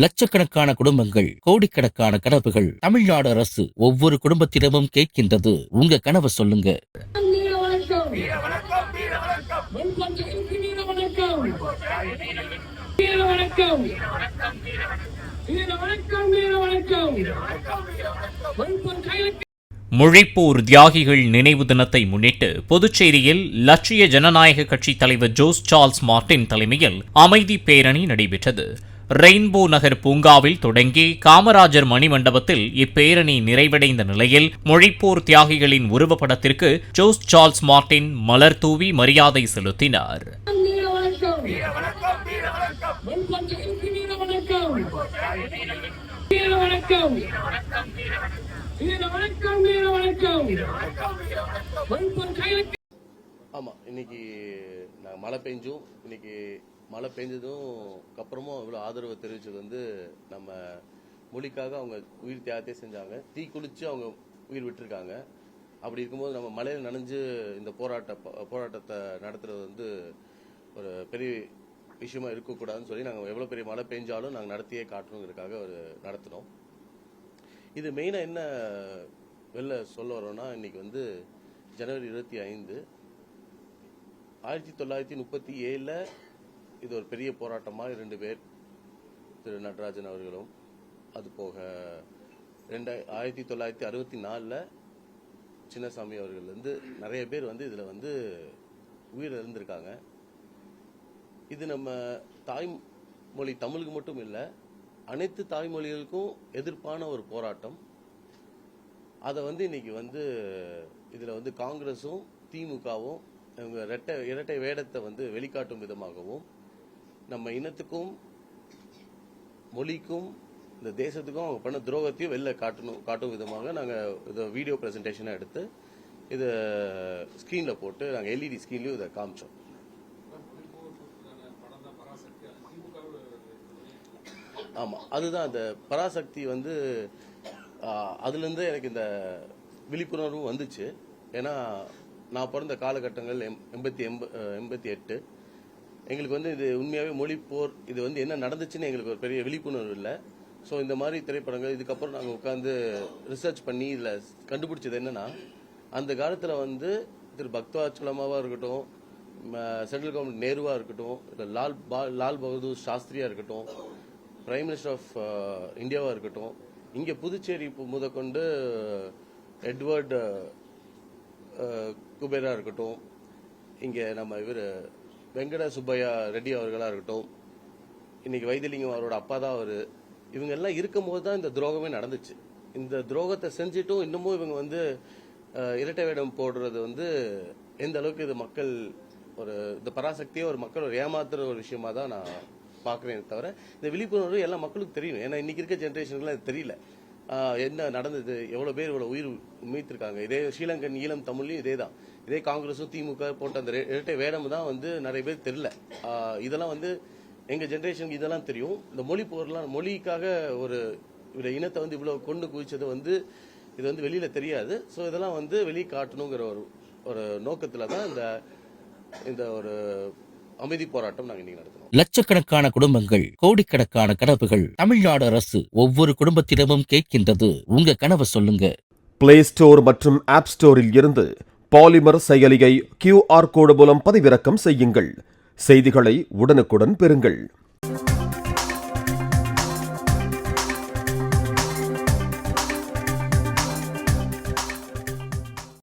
லட்சக்கணக்கான குடும்பங்கள், கோடிக்கணக்கான கனவுகள். தமிழ்நாடு அரசு ஒவ்வொரு குடும்பத்திடமும் கேட்கின்றது. உங்க கனவை சொல்லுங்க. முழிப்போர் தியாகிகள் நினைவு தினத்தை முன்னிட்டு புதுச்சேரியில் லட்சிய ஜனநாயக கட்சி தலைவர் ஜோஸ் சார்ல்ஸ் மார்டின் தலைமையில் அமைதி பேரணி நடைபெற்றது. ரெயின்போ நகர் பூங்காவில் தொடங்கி காமராஜர் மணிமண்டபத்தில் இப்பேரணி நிறைவடைந்த நிலையில் மொழிப்போர் தியாகிகளின் உருவப்படத்திற்கு ஜோஸ் சார்ல்ஸ் மார்டின் மலர் தூவி மரியாதை செலுத்தினார். ஆமாம், இன்னைக்கு நாங்கள் மழை பெஞ்சும் இன்னைக்கு மழை பெஞ்சதும் அப்புறமும் இவ்வளோ ஆதரவு தெரிவித்தது நம்ம மொழிக்காக அவங்க உயிர் தியாகத்தை செஞ்சாங்க. தீ குளிச்சு அவங்க உயிர் விட்டுருக்காங்க. அப்படி இருக்கும்போது நம்ம மழையில் நனைஞ்சு இந்த போராட்டத்தை நடத்துறது ஒரு பெரிய விஷயமா இருக்கக்கூடாதுன்னு சொல்லி நாங்கள் எவ்வளோ பெரிய மழை பெஞ்சாலும் நாங்கள் நடத்தியே காட்டணுங்கிறதுக்காக நடத்தினோம். இது மெயினாக என்ன வெளில சொல்ல வரோம்னா, இன்னைக்கு ஜனவரி 25 1937 இது ஒரு பெரிய போராட்டமாக 2 பேர், திரு நடராஜன் அவர்களும், அது போக 1964 சின்னசாமி அவர்கள் நிறைய பேர் இதில் உயிர் இழந்திருக்காங்க. இது நம்ம தாய்மொழி தமிழுக்கு மட்டும் இல்லை, அனைத்து தாய்மொழிகளுக்கும் எதிர்ப்பான ஒரு போராட்டம். அதை இன்னைக்கு இதில் காங்கிரஸும் திமுகவும் இவங்க இரட்டை வேடத்தை வெளிக்காட்டும் விதமாகவும் நம்ம இனத்துக்கும் மொழிக்கும் இந்த தேசத்துக்கும் அவங்க பண்ண துரோகத்தையும் வெளில காட்டும் விதமாக நாங்கள் இதை வீடியோ பிரசன்டேஷனை எடுத்து இதை ஸ்க்ரீனில் போட்டு நாங்கள் எல்இடி ஸ்க்ரீன்லையும் இதை காமிச்சோம். ஆமாம், அதுதான் அந்த பராசக்தி அதுலேருந்து எனக்கு இந்த விழிப்புணர்வும் வந்துச்சு. ஏன்னா நான் பிறந்த காலகட்டங்கள் 88 எங்களுக்கு இது உண்மையாகவே மொழி போர் இது என்ன நடந்துச்சுன்னு எங்களுக்கு ஒரு பெரிய விழிப்புணர்வு இல்லை. ஸோ இந்த மாதிரி திரைப்படங்கள் இதுக்கப்புறம் நாங்கள் உட்காந்து ரிசர்ச் பண்ணி இதில் கண்டுபிடிச்சது என்னன்னா, அந்த காலத்தில் திரு பக்தவாச்சலமாவாக இருக்கட்டும், சென்ட்ரல் கவர்மெண்ட் நேருவாக இருக்கட்டும், இல்லை லால் பகதூர் சாஸ்திரியாக இருக்கட்டும், பிரைம் மினிஸ்டர் ஆஃப் இந்தியாவாக இருக்கட்டும், இங்கே புதுச்சேரி முதற்கொண்டு எட்வர்ட் குபேரா இருக்கட்டும், இங்கே நம்ம இவர் வெங்கட சுப்பையா ரெட்டி அவர்களாக இருக்கட்டும், இன்னைக்கு வைத்தியலிங்கம் அவரோட அப்பா தான் அவர், இவங்க எல்லாம் இருக்கும் போது தான் இந்த துரோகமே நடந்துச்சு. இந்த துரோகத்தை செஞ்சுட்டும் இன்னமும் இவங்க இரட்டை வேடம் போடுறது எந்த அளவுக்கு இது மக்கள் இந்த பராசக்தியை ஒரு மக்கள் ஏமாத்துற ஒரு விஷயமா தான் நான் பார்க்குறேன். தவிர இந்த விழிப்புணர்வு எல்லா மக்களுக்கும் தெரியும். ஏன்னா இன்னைக்கு இருக்க ஜென்ரேஷனுக்குலாம் இது தெரியல. என்ன நடந்தது, எவ்வளோ பேர் இவ்வளோ உயிர் மீத்திருக்காங்க. இதே ஸ்ரீலங்கன் ஈழம் தமிழ்லையும் இதே காங்கிரஸும் திமுக போட்ட அந்த இரட்டை வேடம் தான் நிறைய பேர் தெரியல. இதெல்லாம் எங்கள் ஜென்ரேஷனுக்கு இதெல்லாம் தெரியும். இந்த மொழி போர்லாம் மொழிக்காக ஒரு இனத்தை இவ்வளோ கொண்டு குவிச்சது இது வெளியில் தெரியாது. ஸோ இதெல்லாம் வெளியே காட்டணுங்கிற ஒரு நோக்கத்தில் தான் இந்த ஒரு அமைதி போராட்டம் நாங்கள் இன்னைக்கு நடத்தணும். லட்சக்கணக்கான குடும்பங்கள், கோடிக்கணக்கான கனவுகள். தமிழ்நாடு அரசு ஒவ்வொரு குடும்பத்திடமும் கேட்கின்றது. உங்க கனவை சொல்லுங்க. பிளே ஸ்டோர் மற்றும் ஆப் ஸ்டோரில் இருந்து பாலிமர் செயலியை QR கோடு மூலம் பதிவிறக்கம் செய்யுங்கள். செய்திகளை உடனுக்குடன் பெறுங்கள்.